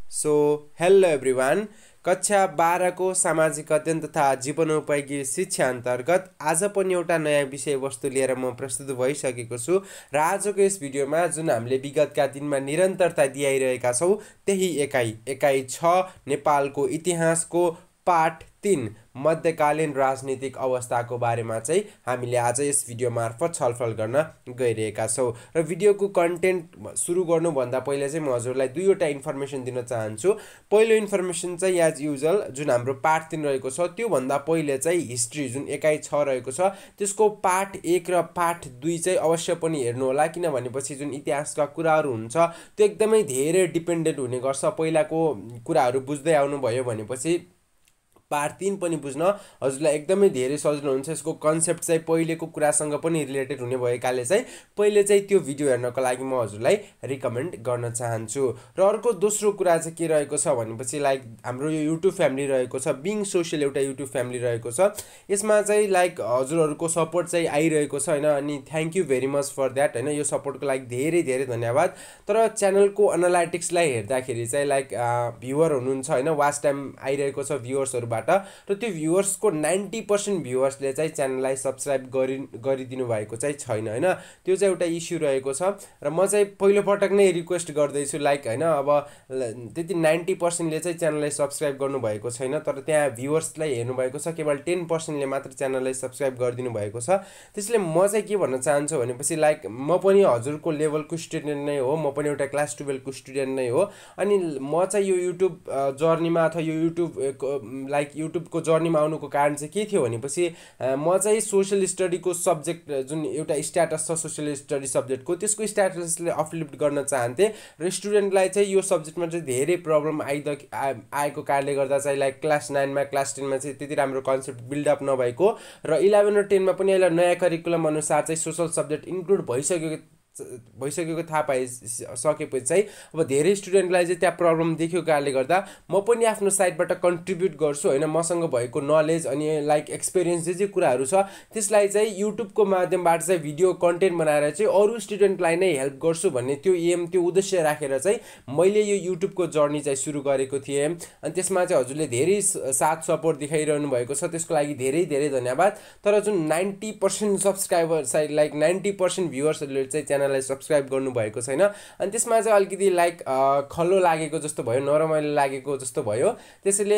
Hello everyone. कक्षा 12 को सामाजिक अध्ययन तथा जीवनोपयोगी शिक्षा अन्तर्गत आज पनि एउटा नयाँ विषयवस्तु लिएर म प्रस्तुत भइसकेको छु र आजको यस भिडियोमा जुन हामीले विगतका दिनमा निरन्तरता दिइरहेका छौँ त्यही एकाइ 6 नेपालको इतिहासको पाठ 3 मध्यकालीन राजनीतिक अवस्थाको बारेमा चाहिँ हामीले आज यस भिडियो मार्फत छलफल गर्न गइरहेका छौँ र भिडियोको कन्टेन्ट सुरु गर्नुभन्दा पहिले चाहिँ म हजुरलाई दुईवटा इन्फर्मेसन दिन चाहन्छु। पहिलो इन्फर्मेसन चाहिँ एज युजुअल जुन हाम्रो पाठ 3 रहेको छ त्योभन्दा पहिले चाहिँ हिस्ट्री जुन एकाइ 6 रहेको छ त्यसको पाठ 1 र पाठ 2 चाहिँ अवश्य पनि हेर्नु होला, किनभनेपछि जुन इतिहासका कुराहरू हुन्छ त्यो एकदमै धेरै डिपेन्डेन्ट हुने गर्छ। पहिलाको कुराहरू बुझ्दै आउनुभयो भनेपछि पार्ट 3 पनि बुझ्न हजुरलाई एकदमै धेरै सजिलो हुन्छ। यसको कन्सेप्ट चाहिँ पहिलेको कुरासँग पनि रिलेटेड हुने भएकाले चाहिँ पहिले चाहिँ त्यो भिडियो हेर्नको लागि म हजुरलाई रिकमेन्ड गर्न चाहन्छु। र अर्को दोस्रो कुरा चाहिँ के रहेको छ भनेपछि लाइक हाम्रो यो युट्युब फ्यामिली रहेको छ, बिङ सोसियल एउटा युट्युब फ्यामिली रहेको छ। यसमा चाहिँ लाइक हजुरहरूको सपोर्ट चाहिँ आइरहेको छ होइन, अनि thank you very much for that होइन। यो सपोर्टको लागि धेरै धेरै धन्यवाद। तर च्यानलको एनालाइटिक्सलाई हेर्दाखेरि चाहिँ लाइक भ्युवर हुनुहुन्छ होइन, वाच टाइम आइरहेको छ भ्युवर्सहरू र त्यो भ्युवर्सको 90% भ्युवर्सले चाहिँ च्यानललाई सब्सक्राइब गरिदिनु भएको चाहिँ छैन होइन। त्यो चाहिँ एउटा इस्यु रहेको छ र म चाहिँ पहिलोपटक नै रिक्वेस्ट गर्दैछु लाइक होइन, अब त्यति 90%ले चाहिँ च्यानललाई सब्सक्राइब गर्नुभएको छैन, तर त्यहाँ भ्युवर्सलाई हेर्नुभएको छ केवल 10%ले मात्र च्यानललाई सब्सक्राइब गरिदिनु भएको छ। त्यसले म चाहिँ के भन्न चाहन्छु भनेपछि लाइक म पनि हजुरको लेभलको स्टुडेन्ट नै हो, म पनि एउटा क्लास 12 को स्टुडेन्ट नै हो। अनि म चाहिँ यो युट्युब जर्नीमा अथवा यो युट्युबको जर्नीमा आउनुको कारण चाहिँ के थियो भनेपछि म चाहिँ सोसियल स्टडीको सब्जेक्ट जुन एउटा स्ट्याटस छ सोसियल स्टडी सब्जेक्टको त्यसको स्ट्याटसले अपलिफ्ट गर्न चाहन्थेँ र स्टुडेन्टलाई चाहिँ यो सब्जेक्टमा चाहिँ धेरै प्रब्लम आएको कारणले गर्दा चाहिँ लाइक क्लास 9मा क्लास 10मा चाहिँ त्यति राम्रो कन्सेप्ट बिल्डअप नभएको र 11 र 10मा पनि अहिले नयाँ करिकुलम अनुसार चाहिँ सोसल सब्जेक्ट इन्क्लुड भइसकेको थाहा पाइसकेपछि चाहिँ अब धेरै स्टुडेन्टलाई चाहिँ त्यहाँ प्रब्लम देख्यो कारणले गर्दा म पनि आफ्नो साइडबाट कन्ट्रिब्युट गर्छु होइन। मसँग भएको नलेज अनि लाइक एक्सपिरियन्स जे कुराहरू छ त्यसलाई चाहिँ युट्युबको माध्यमबाट चाहिँ भिडियो कन्टेन्ट बनाएर चाहिँ अरू स्टुडेन्टलाई नै हेल्प गर्छु भन्ने त्यो उद्देश्य राखेर चाहिँ मैले यो युट्युबको जर्नी चाहिँ सुरु गरेको थिएँ। अनि त्यसमा चाहिँ हजुरले धेरै साथ सपोर्ट देखाइरहनु भएको छ, त्यसको लागि धेरै धेरै धन्यवाद। तर जुन 90% सब्सक्राइबर साइड लाइक 90% भ्युवर्सहरूले चाहिँ च्यानललाई सब्सक्राइब गर्नुभएको छैन, अनि त्यसमा चाहिँ अलिकति लाइक खल्लो लागेको जस्तो भयो, नरमाइलो लागेको जस्तो भयो। त्यसैले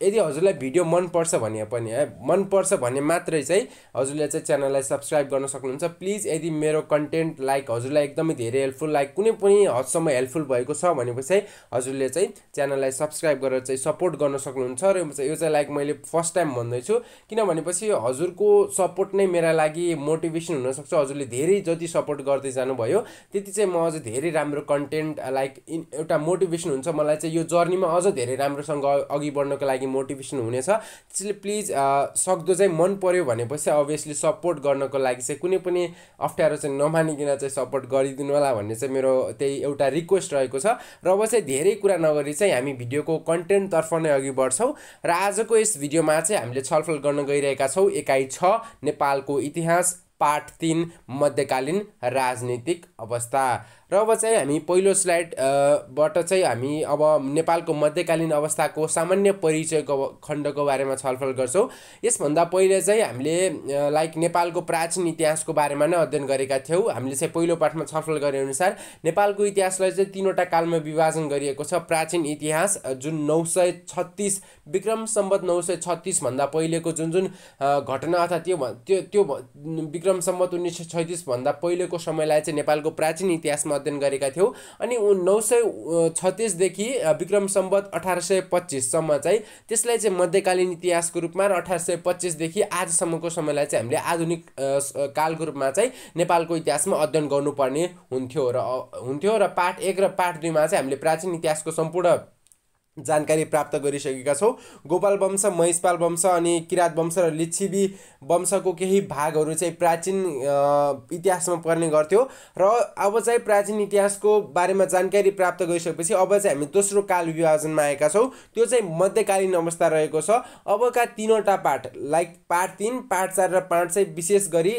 यदि हजुरलाई भिडियो मनपर्छ भने मात्रै चाहिँ हजुरले चाहिँ च्यानललाई सब्सक्राइब गर्न सक्नुहुन्छ। प्लिज यदि मेरो कन्टेन्ट लाइक हजुरलाई एकदमै धेरै हेल्पफुल लाइक कुनै पनि हदसम्म हेल्पफुल भएको छ भनेपछि चाहिँ हजुरले चाहिँ च्यानललाई सब्सक्राइब गरेर चाहिँ सपोर्ट गर्न सक्नुहुन्छ। र यो चाहिँ लाइक मैले फर्स्ट टाइम भन्दैछु, किनभनेपछि हजुरको सपोर्ट नै मेरा लागि मोटिभेसन हुनसक्छ। हजुरले धेरै जति सपोर्ट गर्दै जानुभयो त्यति चाहिँ म अझ धेरै राम्रो कन्टेन्ट लाइक एउटा मोटिभेसन हुन्छ, मलाई चाहिँ यो जर्नीमा अझ धेरै राम्रोसँग अघि बढ्नको लागि मोटिभेसन हुनेछ। त्यसले प्लिज सक्दो चाहिँ मन पर्यो भनेपछि अभियसली सपोर्ट गर्नको लागि चाहिँ कुनै पनि अप्ठ्यारो चाहिँ नमानिकन चाहिँ सपोर्ट गरिदिनु होला भन्ने चाहिँ मेरो त्यही एउटा रिक्वेस्ट रहेको छ। र अब चाहिँ धेरै कुरा नगरी चाहिँ हामी भिडियोको कन्टेन्टतर्फ नै अघि बढ्छौँ र आजको यस भिडियोमा चाहिँ हामीले छलफल गर्न गइरहेका छौँ एकाइ 6 नेपालको इतिहास पाठ 3 मध्यकालीन राजनीतिक अवस्था। र अब चाहिँ हामी पहिलो स्लाइडबाट चाहिँ हामी अब नेपालको मध्यकालीन अवस्थाको सामान्य परिचयको खण्डको बारेमा छलफल गर्छौँ। यसभन्दा पहिले चाहिँ हामीले लाइक नेपालको प्राचीन इतिहासको बारेमा नै अध्ययन गरेका थियौँ। हामीले चाहिँ पहिलो पाठमा छलफल गरे अनुसार नेपालको इतिहासलाई चाहिँ 3वटा कालमा विभाजन गरिएको छ। प्राचीन इतिहास जुन 936 विक्रम सम्वत 936 भन्दा पहिलेको जुन घटना अथवा त्यो विक्रम सम्वत 1936 भन्दा पहिलेको समयलाई चाहिँ नेपालको प्राचीन इतिहासमा अध्ययन गरेका थियौँ। अनि 936 देखि विक्रम सम्वत 1825 सम्म चाहिँ त्यसलाई चाहिँ मध्यकालीन इतिहासको रूपमा र 1825 देखि आजसम्मको समयलाई चाहिँ हामीले आधुनिक कालको रूपमा चाहिँ नेपालको इतिहासमा अध्ययन गर्नुपर्ने हुन्थ्यो र पाठ 1 र पाठ 2 मा चाहिँ हामीले प्राचीन इतिहासको सम्पूर्ण जानकारी प्राप्त गरिसकेका छौँ। गोपाल वंश, महिषपाल वंश अनि किरात वंश र लिच्छवी वंशको केही भागहरू चाहिँ प्राचीन इतिहासमा पर्ने गर्थ्यो। र अब चाहिँ प्राचीन इतिहासको बारेमा जानकारी प्राप्त गरिसकेपछि अब चाहिँ हामी दोस्रो काल विभाजनमा आएका छौँ। त्यो चाहिँ मध्यकालीन अवस्था रहेको छ। अबका तीनवटा पाठ लाइक पार्ट 3, पार्ट 4 र पार्ट चाहिँ विशेष गरी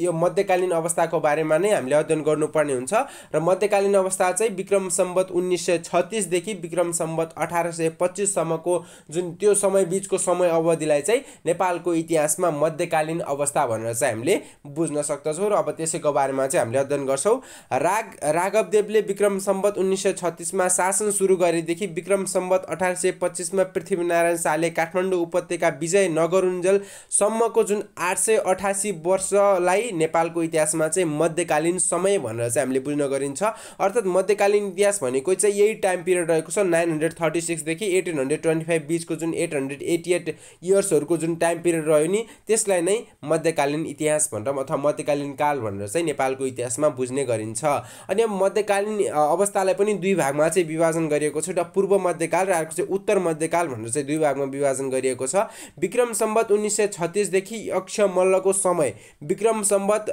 यो मध्यकालीन अवस्थाको बारेमा नै हामीले अध्ययन गर्नुपर्ने हुन्छ। र मध्यकालीन अवस्था चाहिँ विक्रम सम्वत 1936 देखि विक्रम सम्वत 1825 सम्मको जुन त्यो समय बीचको समय अवधिलाई चाहिँ नेपालको इतिहासमा मध्यकालीन अवस्था भनेर चाहिँ हामीले बुझ्न सक्दछौँ। र अब त्यसैको बारेमा चाहिँ हामीले अध्ययन गर्छौँ। राघवदेवले विक्रम सम्वत 1936 मा शासन सुरु गरेदेखि विक्रम सम्वत 1825 मा पृथ्वीनारायण शाहले काठमाडौँ उपत्यका विजय नगरुन्जेल सम्मको जुन 888 वर्षलाई नेपालको इतिहासमा चाहिँ मध्यकालीन समय भनेर चाहिँ हामीले बुझ्न गरिन्छ। अर्थात् मध्यकालीन इतिहास भनेको चाहिँ यही टाइम पिरियड रहेको छ। 936 देखि 1825 बीचको जुन 888 इयर्सहरूको जुन टाइम पिरियड रह्यो नि त्यसलाई नै मध्यकालीन इतिहास भनेर अथवा मध्यकालीन काल भनेर चाहिँ नेपालको इतिहासमा बुझ्ने गरिन्छ। अनि अब मध्यकालीन अवस्थालाई पनि दुई भागमा चाहिँ विभाजन गरिएको छ। एउटा पूर्व मध्यकाल र अर्को चाहिँ उत्तर मध्यकाल भनेर चाहिँ दुई भागमा विभाजन गरिएको छ। विक्रम सम्वत 1936 देखि यक्ष मल्लको समय विक्रम सम्वत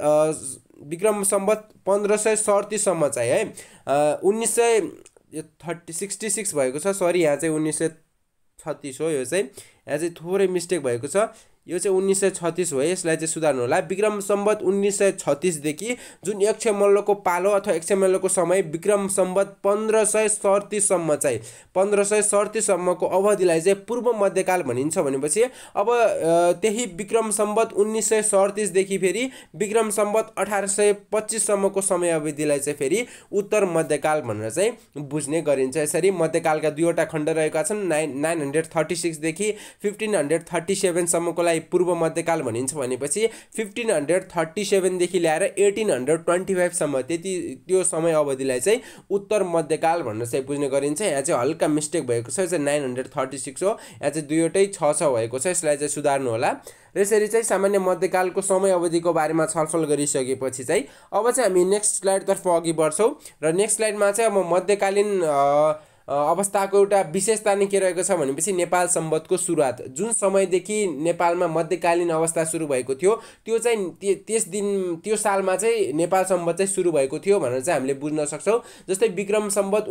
1537 सम्म चाहिँ है 1966 भएको छ। सरी, यहाँ चाहिँ 1936 हो। यो चाहिँ यहाँ चाहिँ थोरै मिस्टेक भएको छ। यो चाहिँ 1936 हो, यसलाई चाहिँ सुधार्नु होला। विक्रम सम्वत 1936 देखि जुन यक्ष मल्लको पालो अथवा यक्ष मल्लको समय विक्रम सम्वत 1537 सम्म चाहिँ 1537 सम्मको अवधिलाई चाहिँ पूर्व मध्यकाल भनिन्छ। भनेपछि अब त्यही विक्रम सम्वत 1937 देखि फेरि विक्रम सम्वत 1825 सम्मको समय अवधिलाई चाहिँ फेरि उत्तर मध्यकाल भनेर चाहिँ बुझ्ने गरिन्छ। यसरी मध्यकालका दुईवटा खण्ड रहेका छन्। 936 देखि 1537 सम्मको पूर्व मध्यकाल भनिन्छ। भनेपछि 1537 देखि ल्याएर 1825 सम्म त्यो समय अवधिलाई चाहिँ उत्तर मध्यकाल भनेर चाहिँ बुझ्ने गरिन्छ। यहाँ चाहिँ हल्का मिस्टेक भएको छ। यो चाहिँ 936 हो, यहाँ चाहिँ दुईवटै 6 भएको छ। यसलाई चाहिँ सुधार्नु होला। र यसरी चाहिँ सामान्य मध्यकालको समय अवधिको बारेमा छलफल गरिसकेपछि चाहिँ अब चाहिँ हामी नेक्स्ट स्लाइडतर्फ अघि बढ्छौँ। र नेक्स्ट स्लाइडमा चाहिँ अब मध्यकालीन अवस्थाको एउटा विशेषता नै के रहेको छ भनेपछि नेपाल सम्वतको सुरुवात। जुन समयदेखि नेपालमा मध्यकालीन अवस्था सुरु भएको थियो त्यो चाहिँ त्यो सालमा चाहिँ नेपाल सम्वत चाहिँ सुरु भएको थियो भनेर चाहिँ हामीले बुझ्न सक्छौँ। जस्तै विक्रम सम्वत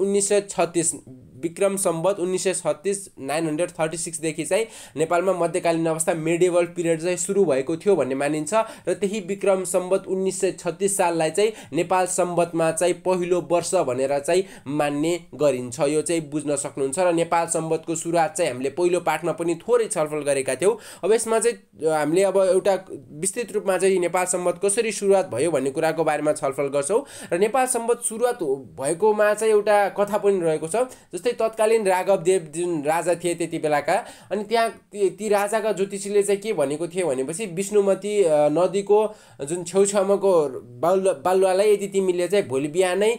1936 936 देखि चाहिँ नेपालमा मध्यकालीन अवस्था मेडिएभल पिरियड चाहिँ सुरु भएको थियो भन्ने मानिन्छ। र त्यही विक्रम सम्वत 1936 साललाई चाहिँ नेपाल सम्वतमा चाहिँ पहिलो वर्ष भनेर चाहिँ मान्ने गरिन्छ। यो चाहिँ बुझ्न सक्नुहुन्छ। र नेपाल सम्वतको सुरुवात चाहिँ हामीले पहिलो पाठमा पनि थोरै छलफल गरेका थियौँ। अब यसमा चाहिँ हामीले अब एउटा विस्तृत रूपमा चाहिँ नेपाल सम्वत कसरी सुरुवात भयो भन्ने कुराको बारेमा छलफल गर्छौँ। र नेपाल सम्वत सुरुवात भएकोमा चाहिँ एउटा कथा पनि रहेको छ। जस्तै तत्कालीन राघवदेव जुन राजा थिए त्यति बेलाका, अनि त्यहाँ ती राजाका ज्योतिषीले चाहिँ के भनेको थिए भनेपछि विष्णुमती नदीको जुन छेउछाउमाको बालुवालाई यदि तिमीले चाहिँ भोलि बिहानै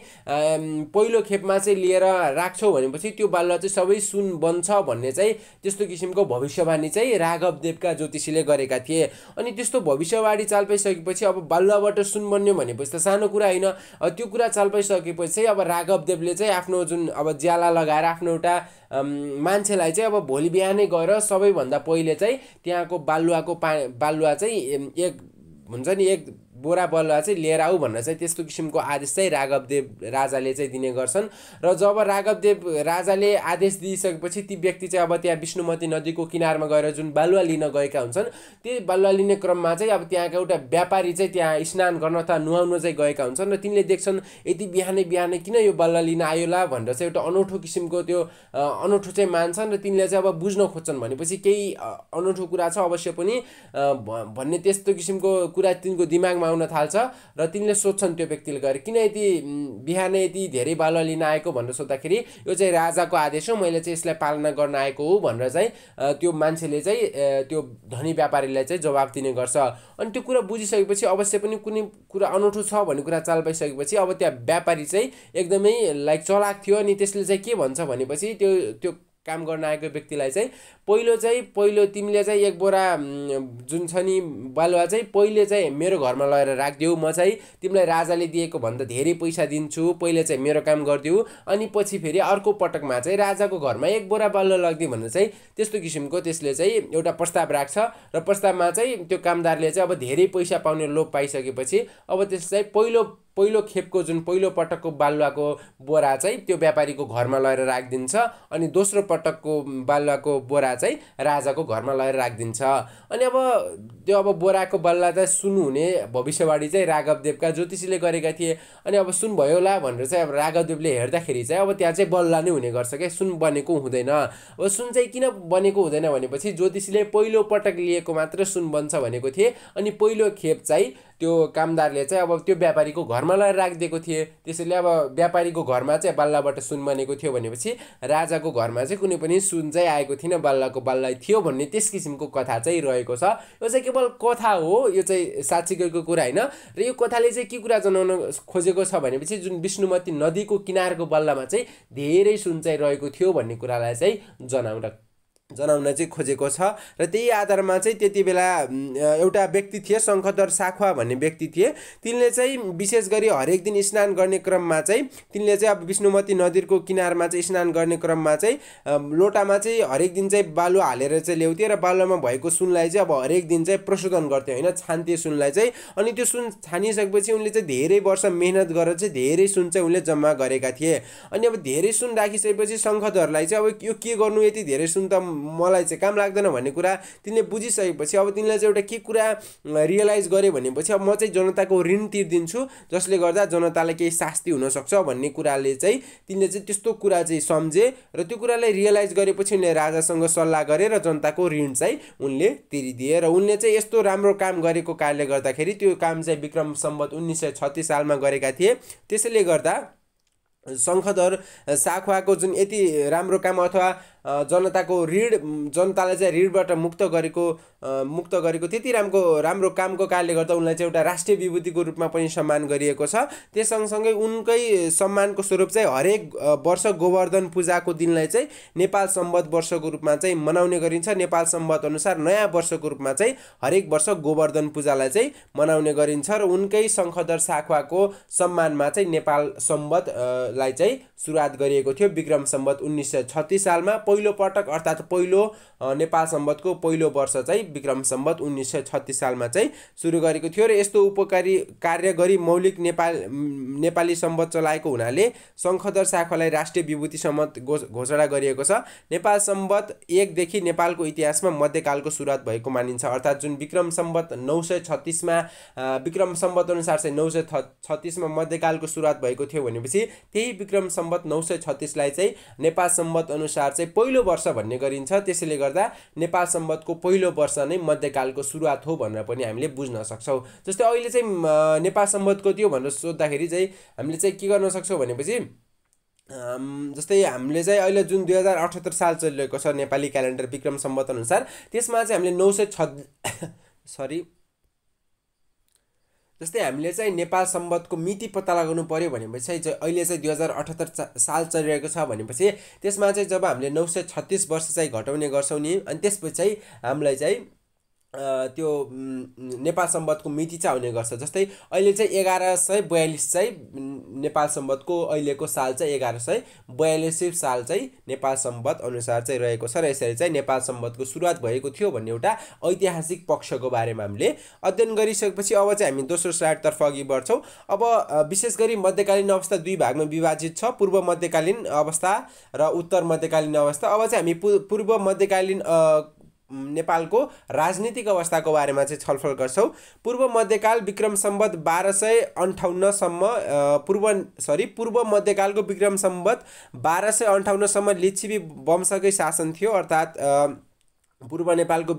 पहिलो खेपमा चाहिँ लिएर राख्छौ भनेपछि त्यो बालुवा चाहिँ सबै सुन बन्छ भन्ने चाहिँ त्यस्तो किसिमको भविष्यवाणी चाहिँ राघवदेवका ज्योतिषीले गरेका थिए। अनि त्यस्तो भविष्यवाणी चाल पाइसकेपछि अब बालुवाबाट सुन बन्यो भनेपछि त सानो कुरा होइन। त्यो कुरा चाल पाइसकेपछि चाहिँ अब राघवदेवले चाहिँ आफ्नो जुन अब ज्याला लगाएर आफ्नो एउटा मान्छेलाई चाहिँ अब भोलि बिहानै गएर सबैभन्दा पहिले चाहिँ त्यहाँको बालुवा चाहिँ एक हुन्छ नि एक बोरा बालुवा चाहिँ लिएर आऊ भनेर चाहिँ त्यस्तो किसिमको आदेश चाहिँ राघवदेव राजाले चाहिँ दिने गर्छन्। र जब राघवदेव राजाले आदेश दिइसकेपछि ती व्यक्ति चाहिँ अब त्यहाँ विष्णुमती नदीको किनारमा गएर जुन बालुवा लिन गएका हुन्छन् त्यही बालुवा लिने क्रममा चाहिँ अब त्यहाँका एउटा व्यापारी चाहिँ त्यहाँ स्नान गर्न अथवा नुहाउन चाहिँ गएका हुन्छन्। र तिनले देख्छन् यति बिहानै किन यो बालुवा लिन आयो ला भनेर चाहिँ एउटा अनौठो किसिमको त्यो अनौठो चाहिँ मान्छन्। र तिनले चाहिँ अब बुझ्न खोज्छन् भनेपछि केही अनौठो कुरा छ अवश्य पनि भन्ने त्यस्तो किसिमको कुरा तिनको दिमागमा आउन थाल्छ। र तिनले सोध्छन् त्यो व्यक्तिले गएर किन यति बिहानै यति धेरै बालुवा लिन आएको भनेर सोद्धाखेरि यो चाहिँ राजाको आदेश हो, मैले चाहिँ यसलाई पालना गर्न आएको हो भनेर चाहिँ त्यो मान्छेले चाहिँ त्यो धनी व्यापारीलाई चाहिँ जवाफ दिने गर्छ। अनि त्यो कुरा बुझिसकेपछि अवश्य पनि कुनै कुरा अनौठो छ भन्ने कुरा चाल पाइसकेपछि अब त्यहाँ व्यापारी चाहिँ एकदमै लाइक चलाक थियो। अनि त्यसले चाहिँ के भन्छ भनेपछि त्यो काम गर्न आएको व्यक्तिलाई चाहिँ पहिलो तिमीले चाहिँ एक बोरा जुन छ नि बालुवा चाहिँ पहिले चाहिँ मेरो घरमा लगेर राखिदेऊ, म चाहिँ तिमीलाई राजाले दिएको भन्दा धेरै पैसा दिन्छु, पहिले चाहिँ मेरो काम गरिदेऊ, अनि पछि फेरि अर्को पटकमा चाहिँ राजाको घरमा एक बोरा बालुवा लगिदियो भनेर चाहिँ त्यस्तो किसिमको त्यसले चाहिँ एउटा प्रस्ताव राख्छ। र प्रस्तावमा चाहिँ त्यो कामदारले चाहिँ अब धेरै पैसा पाउने लोभ पाइसकेपछि अब त्यस चाहिँ पहिलो खेपको जुन पहिलो पटकको बालुवाको बोरा चाहिँ त्यो व्यापारीको घरमा लगेर राखिदिन्छ, अनि दोस्रो पटकको बालुवाको बोरा चाहिँ राजाको घरमा लगेर राखिदिन्छ। अनि अब बोराको बल्ला चाहिँ सुन हुने भविष्यवाणी चाहिँ राघवदेवका ज्योतिषीले गरेका थिए। अनि अब सुन भयो होला भनेर चाहिँ अब राघवदेवले हेर्दाखेरि चाहिँ अब त्यहाँ चाहिँ बल्ला नै हुने गर्छ क्या, सुन बनेको हुँदैन। अब सुन चाहिँ किन बनेको हुँदैन भनेपछि ज्योतिषीले पहिलो पटक लिएको मात्र सुन बन्छ भनेको थिए, अनि पहिलो खेप चाहिँ त्यो कामदारले चाहिँ अब त्यो व्यापारीको घरमा लगेर राखिदिएको थिए। त्यसैले अब व्यापारीको घरमा चाहिँ बाल्लाबाट सुन बनेको थियो भनेपछि राजाको घरमा चाहिँ कुनै पनि सुन चाहिँ आएको थिएन, बाल्लाको बाल्ला थियो भन्ने त्यस किसिमको कथा चाहिँ रहेको छ। यो चाहिँ केवल कथा हो, यो चाहिँ साँच्चीको कुरा होइन। र यो कथाले चाहिँ के कुरा जनाउन खोजेको छ भनेपछि जुन विष्णुमती नदीको किनारको बल्लामा चाहिँ धेरै सुन चाहिँ रहेको थियो भन्ने कुरालाई चाहिँ जनाउन चाहिँ खोजेको छ। र त्यही आधारमा चाहिँ त्यति बेला एउटा व्यक्ति थिए, शङ्खधर साखुवा भन्ने व्यक्ति थिए। तिनले चाहिँ विशेष गरी हरेक दिन स्नान गर्ने क्रममा चाहिँ तिनले चाहिँ अब विष्णुमती नदीको किनारमा चाहिँ स्नान गर्ने क्रममा चाहिँ लोटामा चाहिँ हरेक दिन चाहिँ बालुवा हालेर चाहिँ ल्याउँथे र बालुवामा भएको सुनलाई चाहिँ अब हरेक दिन चाहिँ प्रशोधन गर्थे होइन, छान्थे सुनलाई चाहिँ। अनि त्यो सुन छानिसकेपछि उनले चाहिँ धेरै वर्ष मेहनत गरेर चाहिँ धेरै सुन चाहिँ उनले जम्मा गरेका थिए। अनि अब धेरै सुन राखिसकेपछि शङ्खधरलाई चाहिँ अब यो के गर्नु, यति धेरै सुन त मलाई चाहिँ काम लाग्दैन भन्ने कुरा तिनले बुझिसकेपछि अब तिनले चाहिँ एउटा के कुरा रियलाइज गरे भनेपछि अब म चाहिँ जनताको ऋण तिर्दिन्छु, जसले गर्दा जनतालाई केही शास्ति हुनसक्छ भन्ने कुराले चाहिँ तिनले चाहिँ त्यस्तो कुरा चाहिँ सम्झे। र त्यो कुरालाई रियलाइज गरेपछि उनले राजासँग सल्लाह गरे र जनताको ऋण चाहिँ उनले तिरिदिए। र उनले चाहिँ यस्तो राम्रो काम गरेको कारणले गर्दाखेरि त्यो काम चाहिँ विक्रम सम्वत 1936 सालमा गरेका थिए। त्यसैले गर्दा शङ्खधर साखुवाको जुन यति राम्रो काम अथवा जनतालाई चाहिँ ऋणबाट मुक्त गरेको त्यति राम्रो कामको कारणले गर्दा उनलाई चाहिँ एउटा राष्ट्रिय विभूतिको रूपमा पनि सम्मान गरिएको छ। त्यस सँगसँगै उनकै सम्मानको स्वरूप चाहिँ हरेक वर्ष गोवर्धन पूजाको दिनलाई चाहिँ नेपाल सम्वत वर्षको रूपमा चाहिँ मनाउने गरिन्छ। नेपाल सम्वत अनुसार नयाँ वर्षको रूपमा चाहिँ हरेक वर्ष गोवर्धन पूजालाई चाहिँ मनाउने गरिन्छ। र उनकै शङ्खधर साखुवाको सम्मानमा चाहिँ नेपाल सम्वतलाई चाहिँ सुरुवात गरिएको थियो विक्रम सम्वत 1936 सालमा। पहिलो पटक अर्थात् पहिलो नेपाल सम्वतको पहिलो वर्ष चाहिँ विक्रम सम्वत 1936 सालमा चाहिँ सुरु गरेको थियो। र यस्तो उपकारी कार्य गरी मौलिक नेपाली सम्वत चलाएको हुनाले शङ्खधर साखुवालाई राष्ट्रिय विभूति सम्वत घोषणा गरिएको छ। नेपाल सम्वत 1 देखि नेपालको इतिहासमा मध्यकालको सुरुवात भएको मानिन्छ। अर्थात् जुन विक्रम सम्वत 936मा विक्रम सम्वत अनुसार चाहिँ 936मा मध्यकालको सुरुवात भएको थियो भनेपछि त्यही विक्रम सम्वत 936लाई चाहिँ नेपाल सम्वत अनुसार चाहिँ पहिलो वर्ष भन्ने गरिन्छ। त्यसैले गर्दा नेपाल सम्वतको पहिलो वर्ष नै मध्यकालको सुरुवात हो भनेर पनि हामीले बुझ्न सक्छौँ। जस्तै अहिले चाहिँ नेपाल सम्वतको त्यो भनेर सोद्धाखेरि चाहिँ हामीले चाहिँ के गर्न सक्छौँ भनेपछि जस्तै हामीले चाहिँ अहिले जुन 2078 साल चलिरहेको छ नेपाली क्यालेन्डर विक्रम सम्वत अनुसार, त्यसमा चाहिँ हामीले जस्तै हामीले चाहिँ नेपाल सम्वतको मिति पत्ता लगाउनु पर्यो भनेपछि चाहिँ अहिले चाहिँ 2078 साल चलिरहेको छ भनेपछि त्यसमा चाहिँ जब हामीले 936 वर्ष चाहिँ घटाउने गर्छौँ नि, अनि त्यसपछि चाहिँ हामीलाई चाहिँ त्यो नेपाल सम्वतको मिति चाहिँ आउने गर्छ। जस्तै अहिले चाहिँ 1142 चाहिँ नेपाल सम्वतको अहिलेको साल चाहिँ 1142 साल चाहिँ नेपाल सम्वत अनुसार चाहिँ रहेको छ। र यसरी चाहिँ नेपाल सम्वतको सुरुवात भएको थियो भन्ने एउटा ऐतिहासिक पक्षको बारेमा हामीले अध्ययन गरिसकेपछि अब चाहिँ हामी दोस्रो स्लाइडतर्फ अघि बढ्छौँ। अब विशेष गरी मध्यकालीन अवस्था दुई भागमा विभाजित छ, पूर्व मध्यकालीन अवस्था र उत्तर मध्यकालीन अवस्था। अब चाहिँ हामी पूर्व मध्यकालीन नेपालको राजनीतिक अवस्थाको बारेमा चाहिँ छलफल गर्छौँ। पूर्व मध्यकाल विक्रम सम्वत 1258 सम्म पूर्व मध्यकालको विक्रम सम्वत 1258 सम्म लिच्छवी वंशकै शासन थियो। अर्थात् पूर्व नेपालको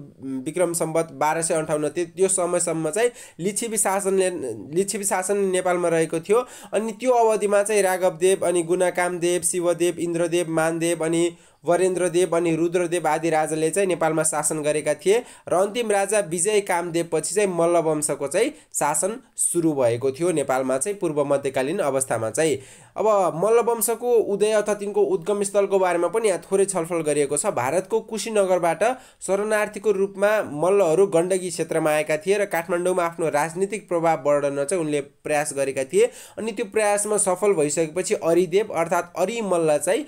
विक्रम सम्वत 1258 त्यो समयसम्म चाहिँ लिच्छवी शासन नेपालमा रहेको थियो। अनि त्यो अवधिमा चाहिँ राघवदेव अनि गुणाकामदेव, शिवदेव, इन्द्रदेव, मानदेव अनि वरेन्द्रदेव अनि रुद्रदेव आदि राजाले चाहिँ नेपालमा शासन गरेका थिए। र अन्तिम राजा विजय कामदेव पछि चाहिँ मल्ल वंशको चाहिँ शासन सुरु भएको थियो नेपालमा चाहिँ पूर्व मध्यकालीन अवस्थामा चाहिँ। अब मल्ल वंशको उदय अथवा तिनको उद्गम स्थलको बारेमा पनि यहाँ थोरै छलफल गरिएको छ। भारतको कुशीनगरबाट शरणार्थीको रूपमा मल्लहरू गण्डकी क्षेत्रमा आएका थिए र काठमाडौँमा आफ्नो राजनीतिक प्रभाव बढाउन चाहिँ उनले प्रयास गरेका थिए। अनि त्यो प्रयासमा सफल भइसकेपछि अरिदेव अर्थात् अरि मल्ल चाहिँ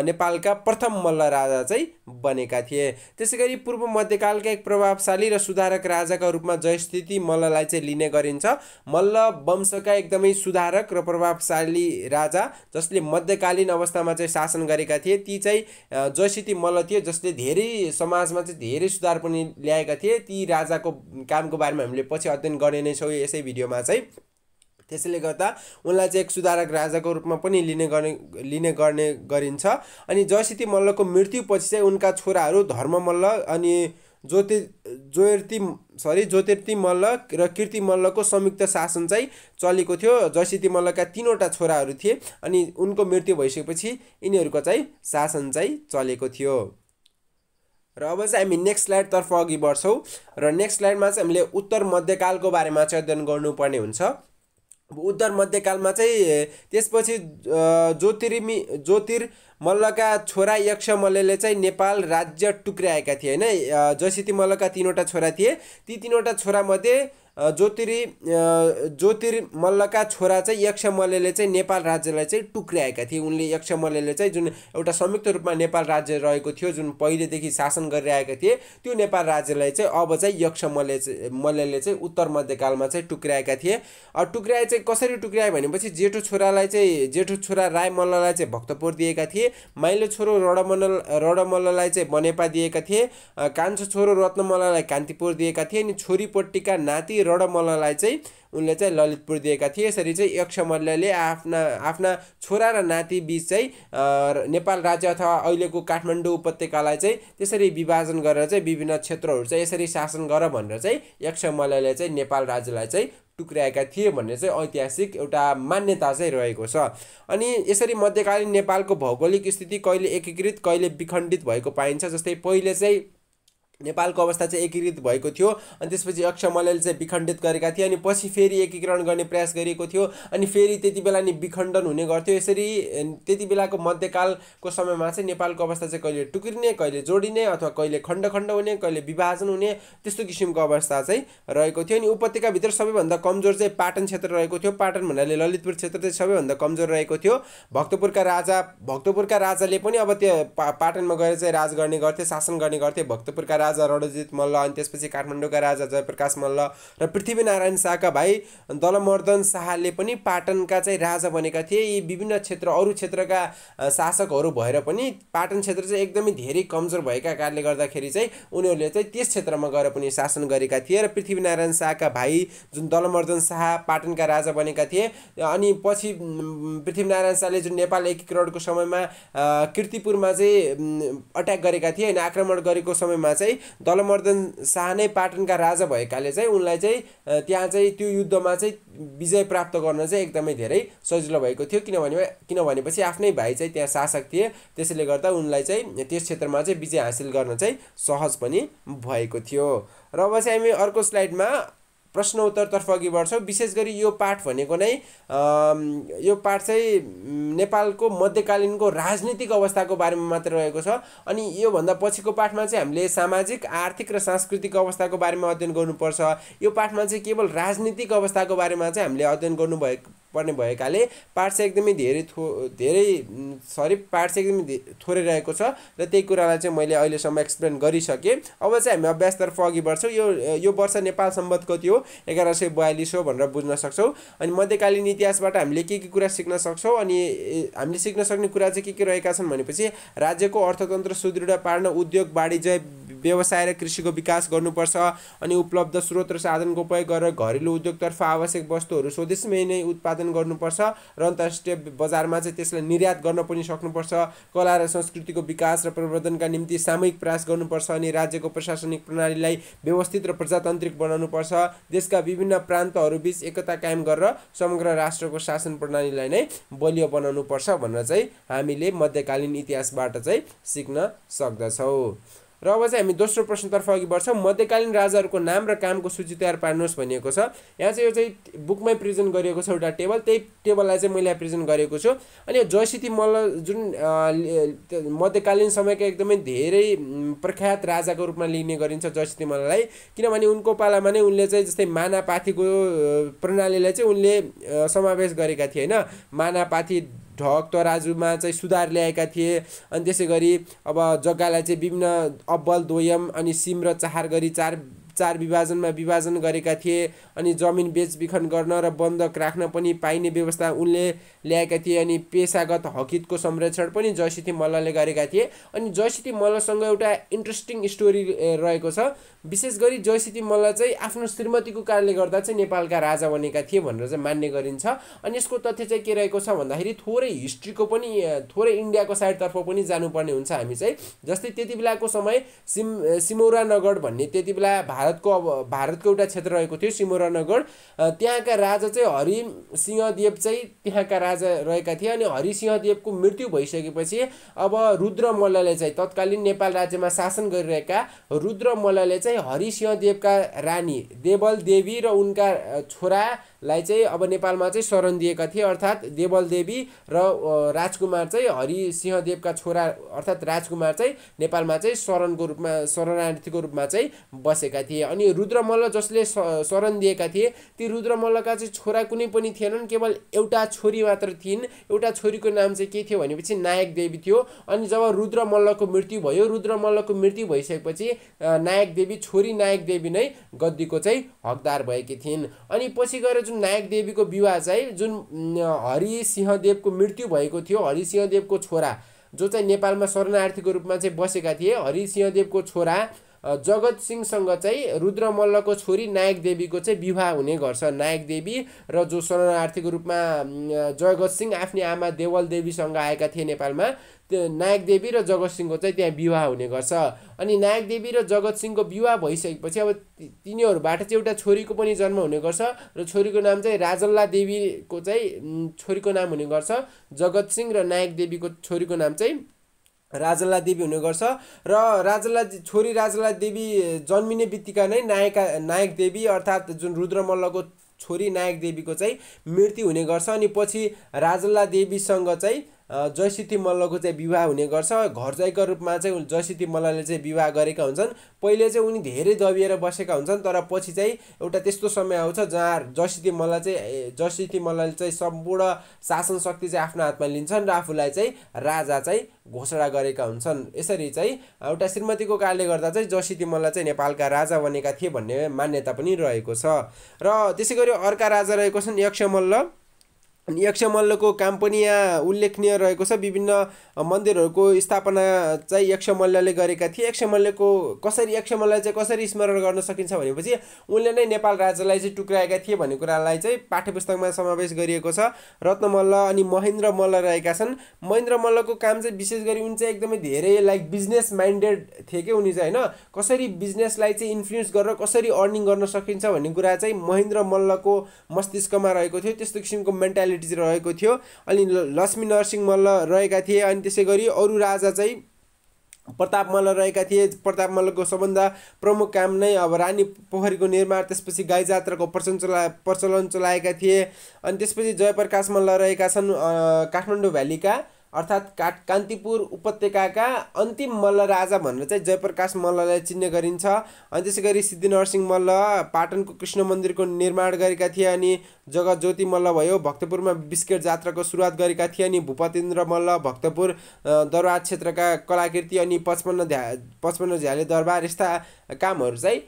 नेपालका प्रथम मल्ल राजा चाहिँ बनेका थिए। त्यसैगरी पूर्व मध्यकालका एक प्रभावशाली र सुधारक राजाका रूपमा जयस्थिति मल्ललाई चाहिँ लिने गरिन्छ। मल्ल वंशका एकदमै सुधारक र प्रभावशाली राजा जसले मध्यकालीन अवस्थामा चाहिँ शासन गरेका थिए ती चाहिँ जयस्थिति मल्ल थिए, जसले धेरै समाजमा चाहिँ धेरै सुधार पनि ल्याएका थिए। ती राजाको कामको बारेमा हामीले पछि अध्ययन गर्ने नै छौँ यसै भिडियोमा चाहिँ। त्यसैले गर्दा उनलाई चाहिँ एक सुधारक राजाको रूपमा पनि लिने गर्ने गरिन्छ। अनि जयस्थिति मल्लको मृत्युपछि चाहिँ उनका छोराहरू धर्ममल्ल अनि ज्योतिर्ती मल्ल र कीर्ति मल्लको संयुक्त शासन चाहिँ चलेको थियो। जयस्थिति मल्लका 3वटा छोराहरू थिए अनि उनको मृत्यु भइसकेपछि यिनीहरूको चाहिँ शासन चाहिँ चलेको थियो। र अब चाहिँ हामी नेक्स्ट स्लाइडतर्फ अघि बढ्छौँ र नेक्स्ट स्लाइडमा चाहिँ हामीले उत्तर मध्यकालको बारेमा चाहिँ अध्ययन गर्नुपर्ने हुन्छ। उत्तर मध्यकालमा चाहिँ त्यसपछि ज्योतिर्मल्लका छोरा यक्ष मल्लले चाहिँ नेपाल राज्य टुक्र्याएका थिए हैन। जयस्थिति मल्लका 3वटा छोरा थिए, ती 3वटा छोरामध्ये ज्योतिर्मल्लका छोरा चाहिँ यक्ष मल्लले चाहिँ नेपाल राज्यलाई चाहिँ टुक्र्याएका थिए। उनले यक्ष मल्लले चाहिँ जुन एउटा संयुक्त रूपमा नेपाल राज्य रहेको थियो, जुन पहिलेदेखि शासन गरिरहेका थिए, त्यो नेपाल राज्यलाई चाहिँ अब चाहिँ यक्ष मल्लले चाहिँ उत्तर मध्यकालमा चाहिँ टुक्र्याएका थिए। टुक्र्याए चाहिँ कसरी टुक्र्याए भनेपछि जेठो छोरा राय मल्ललाई चाहिँ भक्तपुर दिएका थिए, माइलो छोरो रडमल्ललाई चाहिँ बनेपा दिएका थिए, कान्छो छोरो रत्नमल्ललाई कान्तिपुर दिएका थिए, अनि छोरीपट्टिका नाति रडमल्ललाई चाहिँ उनले चाहिँ ललितपुर दिएका थिए। यसरी चाहिँ यक्ष मल्लले आफ्ना छोरा र नाति बीच चाहिँ नेपाल राज्य अथवा अहिलेको काठमाडौँ उपत्यकालाई चाहिँ त्यसरी विभाजन गरेर चाहिँ विभिन्न क्षेत्रहरू चाहिँ यसरी शासन गर भनेर चाहिँ यक्ष मल्लले चाहिँ नेपाल राज्यलाई चाहिँ टुक्र्याएका थिए भन्ने चाहिँ ऐतिहासिक एउटा मान्यता चाहिँ रहेको छ। अनि यसरी मध्यकालीन नेपालको भौगोलिक स्थिति कहिले एकीकृत कहिले विखण्डित भएको पाइन्छ। जस्तै पहिले चाहिँ नेपालको अवस्था चाहिँ एकीकृत भएको थियो अनि त्यसपछि यक्ष मल्लले चाहिँ विखण्डित गरेका थिए, अनि पछि फेरि एकीकरण गर्ने प्रयास गरिएको थियो, अनि फेरि त्यति बेला नि विखण्डन हुने गर्थ्यो। यसरी त्यति बेलाको मध्यकालको समयमा चाहिँ नेपालको अवस्था चाहिँ कहिले टुक्रिने, कहिले जोडिने अथवा कहिले खण्ड हुने, कहिले विभाजन हुने, त्यस्तो किसिमको अवस्था चाहिँ रहेको थियो। अनि उपत्यकाभित्र सबैभन्दा कमजोर चाहिँ पाटन क्षेत्र रहेको थियो। पाटन भन्नाले ललितपुर क्षेत्र चाहिँ सबैभन्दा कमजोर रहेको थियो। भक्तपुरका राजाले पनि अब त्यो पाटनमा गएर चाहिँ राज गर्ने गर्थे, शासन गर्ने गर्थे। भक्तपुरका राजा रणजित मल्ल, अनि त्यसपछि काठमाडौँका राजा जयप्रकाश मल्ल र पृथ्वीनारायण शाहका भाइ दलमर्दन शाहले पनि पाटनका चाहिँ राजा बनेका थिए। यी विभिन्न अरू क्षेत्रका शासकहरू भएर पनि पाटन क्षेत्र चाहिँ एकदमै धेरै कमजोर भएका कारणले गर्दाखेरि चाहिँ उनीहरूले चाहिँ त्यस क्षेत्रमा गएर पनि शासन गरेका थिए। र पृथ्वीनारायण शाहका भाइ जुन दलमर्दन शाह पाटनका राजा बनेका थिए, अनि पछि पृथ्वीनारायण शाहले जुन नेपाल एकीकरणको समयमा कीर्तिपुरमा चाहिँ अट्याक गरेका थिए, अनि आक्रमण गरेको समयमा चाहिँ दलमर्दन शाह नै पाटनका राजा भएकाले चाहिँ उनलाई चाहिँ त्यहाँ चाहिँ त्यो युद्धमा चाहिँ विजय प्राप्त गर्न चाहिँ एकदमै धेरै सजिलो भएको थियो। किनभनेपछि आफ्नै भाइ चाहिँ त्यहाँ शासक थिए, त्यसैले गर्दा उनलाई चाहिँ त्यस क्षेत्रमा चाहिँ विजय हासिल गर्न चाहिँ सहज पनि भएको थियो। र अब चाहिँ हामी अर्को स्लाइडमा प्रश्न उत्तरतर्फ अघि बढ्छौँ। विशेष गरी यो पाठ भनेको नै यो पाठ चाहिँ नेपालको मध्यकालीनको राजनीतिक अवस्थाको बारेमा मात्र रहेको छ। अनि योभन्दा पछिको पाठमा चाहिँ हामीले सामाजिक, आर्थिक र सांस्कृतिक अवस्थाको बारेमा अध्ययन गर्नुपर्छ। यो पाठमा चाहिँ केवल राजनीतिक अवस्थाको बारेमा चाहिँ हामीले अध्ययन पर्ने भएकाले पाठ चाहिँ एकदमै थोरै रहेको छ र त्यही कुरालाई चाहिँ मैले अहिलेसम्म एक्सप्लेन गरिसकेँ। अब चाहिँ हामी अभ्यासतर्फ अघि बढ्छौँ। यो वर्ष नेपाल सम्बन्धको थियो 1142 हो भनेर बुझ्न सक्छौँ। अनि मध्यकालीन इतिहासबाट हामीले के कुरा सिक्न सक्छौँ, अनि हामीले सिक्न सक्ने कुरा चाहिँ के रहेका छन् भनेपछि राज्यको अर्थतन्त्र सुदृढ पार्न उद्योग, वाणिज्य, व्यवसाय र कृषिको विकास गर्नुपर्छ। अनि उपलब्ध स्रोत र साधनको उपयोग गरेर घरेलु उद्योगतर्फ आवश्यक वस्तुहरू स्वदेशमै नै उत्पादन गर्नुपर्छ र अन्तर्राष्ट्रिय बजारमा चाहिँ त्यसलाई निर्यात गर्न पनि सक्नुपर्छ। कला र संस्कृतिको विकास र प्रवर्धनका निम्ति सामूहिक प्रयास गर्नुपर्छ। अनि राज्यको प्रशासनिक प्रणालीलाई व्यवस्थित र प्रजातान्त्रिक बनाउनुपर्छ। देशका विभिन्न प्रान्तहरूबीच एकता कायम गरेर समग्र राष्ट्रको शासन प्रणालीलाई नै बलियो बनाउनुपर्छ भनेर चाहिँ हामीले मध्यकालीन इतिहासबाट चाहिँ सिक्न सक्दछौँ। र अब चाहिँ हामी दोस्रो प्रश्नतर्फ अघि बढ्छौँ। मध्यकालीन राजाहरूको नाम र कामको सूची तयार पार्नुहोस् भनिएको छ। यहाँ चाहिँ यो चाहिँ बुकमै प्रेजेन्ट गरिएको छ एउटा टेबल, त्यही टेबललाई चाहिँ मैले प्रेजेन्ट गरेको छु। अनि यो जयसिद्धि मल्ल जुन मध्यकालीन समयका एकदमै धेरै प्रख्यात राजाको रूपमा लिने गरिन्छ जयसिद्धि मल्ललाई, किनभने उनको पालामा नै उनले चाहिँ जस्तै मानापाथीको प्रणालीलाई चाहिँ उनले समावेश गरेका थिए होइन। मानापाथी ढक तराजुमा चाहिँ सुधार ल्याएका थिए। अनि त्यसै गरी अब जग्गालाई चाहिँ विभिन्न अब्बल दोयम अनि सिम र चार गरी चार विभाजनमा विभाजन गरेका थिए। अनि जमिन बेचबिखन गर्न र बन्धक राख्न पनि पाइने व्यवस्था उनले ल्याएका थिए। अनि पेसागत हकितको संरक्षण पनि जयसिद्धि मल्लले गरेका थिए। अनि जयसिद्धि मल्लसँग एउटा इन्ट्रेस्टिङ स्टोरी रहेको छ। विशेष गरी जयसिद्धि मल्ल चाहिँ आफ्नो श्रीमतीको कारणले गर्दा चाहिँ नेपालका राजा बनेका थिए भनेर चाहिँ मान्ने गरिन्छ। अनि यसको तथ्य चाहिँ के रहेको छ भन्दाखेरि थोरै हिस्ट्रीको पनि थोरै इन्डियाको साइडतर्फ पनि जानुपर्ने हुन्छ हामी चाहिँ। जस्तै त्यति बेलाको समय सिमौरा नगढ भन्ने त्यति बेला भारतको एउटा क्षेत्र रहेको थियो सिमौरा नगढ। त्यहाँका राजा चाहिँ हरिसिंहदेव चाहिँ त्यहाँका राजा रहेका थिए। अनि हरिसिंहदेवको मृत्यु भइसकेपछि अब रुद्र मल्लले चाहिँ तत्कालीन नेपाल राज्यमा शासन गरिरहेका रुद्र मल्लले चाहिँ हरिसिंहदेवका रानी देवल देवी र उनका छोरालाई चाहिँ अब नेपालमा चाहिँ शरण दिएका थिए। अर्थात् देवल देवी र राजकुमार चाहिँ हरिसिंहदेवका छोरा अर्थात् राजकुमार चाहिँ नेपालमा चाहिँ शरणार्थीको रूपमा चाहिँ बसेका थिए। अनि रुद्रमल्ल जसले शरण दिएका थिए ती रुद्रमल्लका चाहिँ छोरा कुनै पनि थिएनन्, केवल एउटा छोरी मात्र थिइन्। एउटा छोरीको नाम चाहिँ के थियो भनेपछि नायक देवी थियो। अनि जब रुद्रमल्लको मृत्यु भयो, रुद्रमल्लको मृत्यु भइसकेपछि नायक देवी छोरी नायक देवी नै गद्दीको चाहिँ हकदार भएकी थिइन्। अनि पछि गएर जुन नायक देवीको विवाह चाहिँ जुन हरिसिंहदेवको मृत्यु भएको थियो, हरिसिंहदेवको छोरा जो चाहिँ नेपालमा शरणार्थीको रूपमा चाहिँ बसेका थिए, हरिसिंहदेवको छोरा जगत सिंहसँग चाहिँ रुद्रमल्लको छोरी नायक देवीको चाहिँ विवाह हुने गर्छ। नायक देवी र जो शरणार्थीको रूपमा जगत सिंह आफ्नी आमा देवल देवीसँग आएका थिए नेपालमा, त्यो नायक देवी र जगत सिंहको चाहिँ त्यहाँ विवाह हुने गर्छ। अनि नायक देवी र जगत सिंहको विवाह भइसकेपछि अब तिनीहरूबाट चाहिँ एउटा छोरीको पनि जन्म हुने गर्छ र छोरीको नाम चाहिँ राजल्ला देवीको चाहिँ छोरीको नाम हुने गर्छ। जगत सिंह र नायक देवीको छोरीको नाम चाहिँ राजल्ला देवी हुने गर्छ। र छोरी राजल्ला देवी जन्मिने बित्तिकै नै नायक देवी अर्थात् जुन रुद्रमल्लको छोरी नायक देवीको चाहिँ मृत्यु हुने गर्छ। अनि पछि राजल्ला देवीसँग चाहिँ जयसिद्धि मल्लको चाहिँ विवाह हुने गर्छ। घरजैका रूपमा चाहिँ जयसिद्धि मल्लले चाहिँ विवाह गरेका हुन्छन्। पहिले चाहिँ उनी धेरै दबिएर बसेका हुन्छन्, तर पछि चाहिँ एउटा त्यस्तो समय आउँछ जहाँ जयसिद्धि मल्लले चाहिँ सम्पूर्ण शासन शक्ति चाहिँ आफ्नो हातमा लिन्छन् र आफूलाई चाहिँ राजा चाहिँ घोषणा गरेका हुन्छन्। यसरी चाहिँ एउटा श्रीमतीको कारणले गर्दा चाहिँ जयसिद्धि मल्ल चाहिँ नेपालका राजा बनेका थिए भन्ने मान्यता पनि रहेको छ। र त्यसै गरी अर्का राजा रहेको छन् यक्षमल्ल। यक्षमल्लको काम पनि यहाँ उल्लेखनीय रहेको छ। विभिन्न मन्दिरहरूको स्थापना चाहिँ यक्षमल्लले गरेका थिए। यक्षमल्ललाई चाहिँ कसरी स्मरण गर्न सकिन्छ भनेपछि उनले नै नेपाल राज्यलाई चाहिँ टुक्राएका थिए भन्ने कुरालाई चाहिँ पाठ्यपुस्तकमा समावेश गरिएको छ। रत्नमल्ल अनि महेन्द्र मल्ल रहेका छन्। महेन्द्र मल्लको काम चाहिँ विशेष गरी उनी चाहिँ एकदमै धेरै बिजनेस माइन्डेड थिए कि उनी चाहिँ होइन, कसरी बिजनेसलाई चाहिँ इन्फ्लुएन्स गरेर कसरी अर्निङ गर्न सकिन्छ भन्ने कुरा चाहिँ महेन्द्र मल्लको मस्तिष्कमा रहेको थियो। त्यस्तो किसिमको मेन्टालिटी रहेको थियो। अनि लक्ष्मी नरसिंह मल्ल रहेका थिए। अनि त्यसै गरी अरू राजा चाहिँ प्रताप मल्ल रहेका थिए। प्रताप मल्लको सबभन्दा प्रमुख काम नै अब रानी पोखरीको निर्माण, त्यसपछि गाई जात्राको प्रचलन चलाएका थिए। अनि त्यसपछि जयप्रकाश मल्ल रहेका छन् काठमाडौँ भ्यालीका अर्थात् कान्तिपुर उपत्यकाका अन्तिम मल्ल राजा भनेर चाहिँ जयप्रकाश मल्ललाई चिन्ने गरिन्छ। अनि त्यसै गरी सिद्धिनरसिंह मल्ल पाटनको कृष्ण मन्दिरको निर्माण गरेका थिए। अनि जगतज्योति मल्ल भयो भक्तपुरमा बिस्केट जात्राको सुरुवात गरेका थिए। अनि भूपतिन्द्र मल्ल भक्तपुर दरबार क्षेत्रका कलाकृति अनि 55 झ्याले दरबार यस्ता कामहरू चाहिँ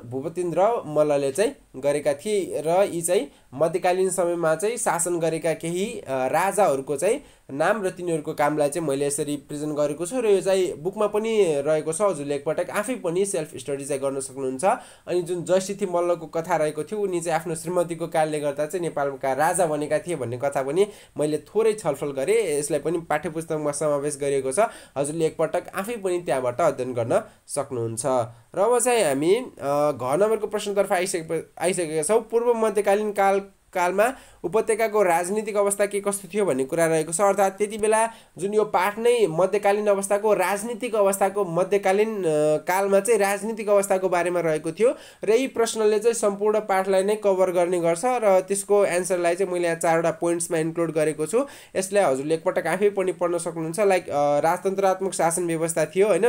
भूपतिन्द्र मल्लले चाहिँ गरेका थिए। र यी चाहिँ मध्यकालीन समयमा चाहिँ शासन गरेका केही राजाहरूको चाहिँ नाम र तिनीहरूको कामलाई चाहिँ मैले यसरी प्रेजेन्ट गरेको छु। र यो चाहिँ बुकमा पनि रहेको छ, हजुरले एकपटक आफै पनि सेल्फ स्टडी चाहिँ गर्न सक्नुहुन्छ। अनि जुन जयसिद्धि मल्लको कथा रहेको थियो, उनी चाहिँ आफ्नो श्रीमतीको कारणले गर्दा चाहिँ नेपालका राजा बनेका थिए भन्ने कथा पनि मैले थोरै छलफल गरेँ। यसलाई पनि पाठ्यपुस्तकमा समावेश गरिएको छ, हजुरले एकपटक आफै पनि त्यहाँबाट अध्ययन गर्न सक्नुहुन्छ। र अब चाहिँ हामी घ नम्बरको प्रश्नतर्फ आइसकेका छौँ। पूर्व मध्यकालीन काल कालमा उपत्यकाको राजनीतिक अवस्था के कस्तो थियो भन्ने कुरा रहेको छ। अर्थात् त्यति बेला जुन यो पाठ नै मध्यकालीन अवस्थाको राजनीतिक अवस्थाको मध्यकालीन कालमा चाहिँ राजनीतिक अवस्थाको बारेमा रहेको थियो र यी प्रश्नले चाहिँ सम्पूर्ण पाठलाई नै कभर गर्ने गर्छ र त्यसको एन्सरलाई चाहिँ मैले यहाँ 4वटा पोइन्ट्समा इन्क्लुड गरेको छु। यसलाई हजुरले एकपटक आफै पनि पढ्न सक्नुहुन्छ। लाइक राजतन्त्रात्मक शासन व्यवस्था थियो हैन।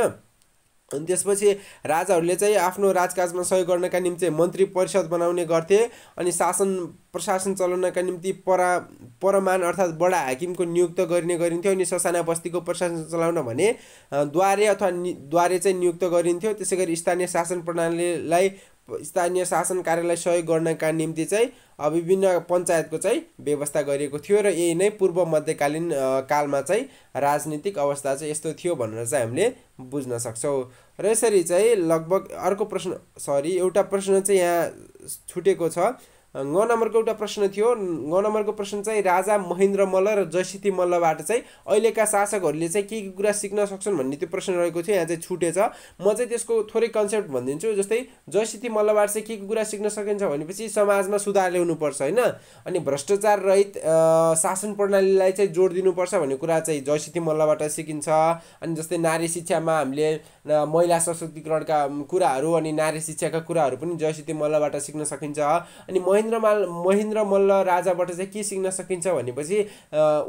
अनि त्यसपछि राजाहरूले चाहिँ आफ्नो राजकाजमा सहयोग गर्नका निम्ति मन्त्री परिषद बनाउने गर्थे अनि शासन प्रशासन चलाउनका निम्ति परमान अर्थात् बडा हाकिमको नियुक्त गरिन्थ्यो अनि ससाना बस्तीको प्रशासन चलाउन भने द्वारे अथवा द्वारे चाहिँ नियुक्त गरिन्थ्यो। त्यसैगरी स्थानीय शासन प्रणालीलाई स्थानीय शासन कार्यलाई सहयोग गर्नका निम्ति चाहिँ विभिन्न पञ्चायतको चाहिँ व्यवस्था गरिएको थियो र यही नै पूर्व मध्यकालीन कालमा चाहिँ राजनीतिक अवस्था चाहिँ यस्तो थियो भनेर चाहिँ हामीले बुझ्न सक्छौँ। र यसरी चाहिँ लगभग अर्को प्रश्न एउटा प्रश्न चाहिँ यहाँ छुटेको छ। ग नम्बरको एउटा प्रश्न थियो। ग नम्बरको प्रश्न चाहिँ राजा महेन्द्र मल्ल र जयसिद्धि मल्लबाट चाहिँ अहिलेका शासकहरूले चाहिँ के कुरा सिक्न सक्छन् भन्ने त्यो प्रश्न रहेको थियो। यहाँ चाहिँ छुटेछ। म चाहिँ त्यसको थोरै कन्सेप्ट भनिदिन्छु। जस्तै जयसिद्धि मल्लबाट चाहिँ के कुरा सिक्न सकिन्छ भनेपछि समाजमा सुधार ल्याउनुपर्छ हैन अनि भ्रष्टाचार रहित शासन प्रणालीलाई चाहिँ जोड दिनुपर्छ भन्ने कुरा चाहिँ जयसिद्धि मल्लबाट सिकिन्छ। अनि जस्तै नारी शिक्षामा हामीले महिला सशक्तिकरणका कुराहरू अनि नारी शिक्षाका कुराहरू पनि जयसिद्धि मल्लबाट सिक्न सकिन्छ। अनि महेन्द्र मल्ल राजाबाट चाहिँ के सिक्न सकिन्छ भनेपछि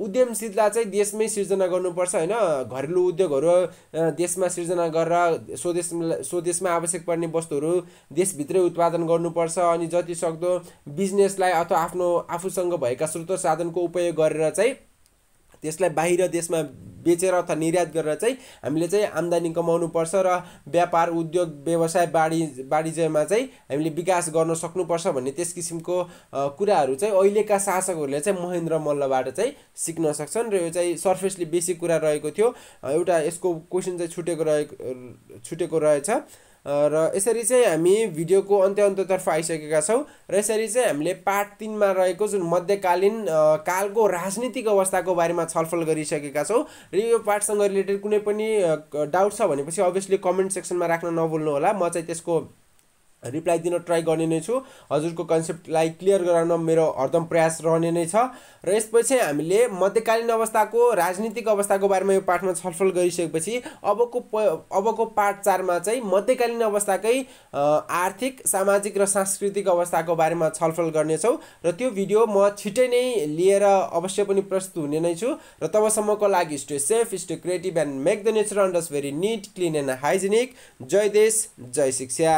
उद्यमशीलता चाहिँ देशमै सिर्जना गर्नुपर्छ हैन। घरेलु उद्योगहरू देशमा सिर्जना गरेर स्वदेशमा आवश्यक पर्ने वस्तुहरू देशभित्रै उत्पादन गर्नुपर्छ अनि जति सक्दो बिजनेसलाई अथवा आफूसँग भएका स्रोत साधनको उपयोग गरेर चाहिँ त्यसलाई बाहिर देशमा बेचेर अथवा निर्यात गरेर चाहिँ हामीले चाहिँ आम्दानी कमाउनु पर्छ र व्यापार उद्योग व्यवसाय वाणिज्यमा चाहिँ हामीले विकास गर्न सक्नुपर्छ भन्ने त्यस किसिमको कुराहरू चाहिँ अहिलेका शासकहरूले चाहिँ महेन्द्र मल्लबाट चाहिँ सिक्न सक्छन् र यो चाहिँ सर्फेसली बेसिक कुरा रहेको थियो। एउटा यसको क्वेसन चाहिँ छुटेको रहेछ र यसरी चाहिँ हामी भिडियोको अन्त्यतर्फ आइसकेका छौँ र यसरी चाहिँ हामीले पार्ट 3 मा रहेको जुन मध्यकालीन कालको राजनीतिक अवस्थाको बारेमा छलफल गरिसकेका छौँ र यो पार्टसँग रिलेटेड कुनै पनि डाउट छ भनेपछि अभियसली कमेन्ट सेक्सनमा राख्न नभुल्नु होला। म चाहिँ त्यसको रिप्लाई दिन ट्राई गर्ने नै छु। हजुरको कन्सेप्टलाई क्लियर गराउन मेरो हरदम प्रयास रहने नै छ। र यसपछि हामीले मध्यकालीन अवस्थाको राजनीतिक अवस्थाको बारेमा यो पाठमा छलफल गरिसकेपछि अबको पार्ट 4 मा चाहिँ मध्यकालीन अवस्थाकै आर्थिक सामाजिक र सांस्कृतिक अवस्थाको बारेमा छलफल गर्नेछौँ र त्यो भिडियो म छिटै नै लिएर अवश्य पनि प्रस्तुत हुने नै छु। र तबसम्मको लागि stay safe, stay creative and make the nature around us very neat, clean and hygienic. जय देश, जय शिक्षा।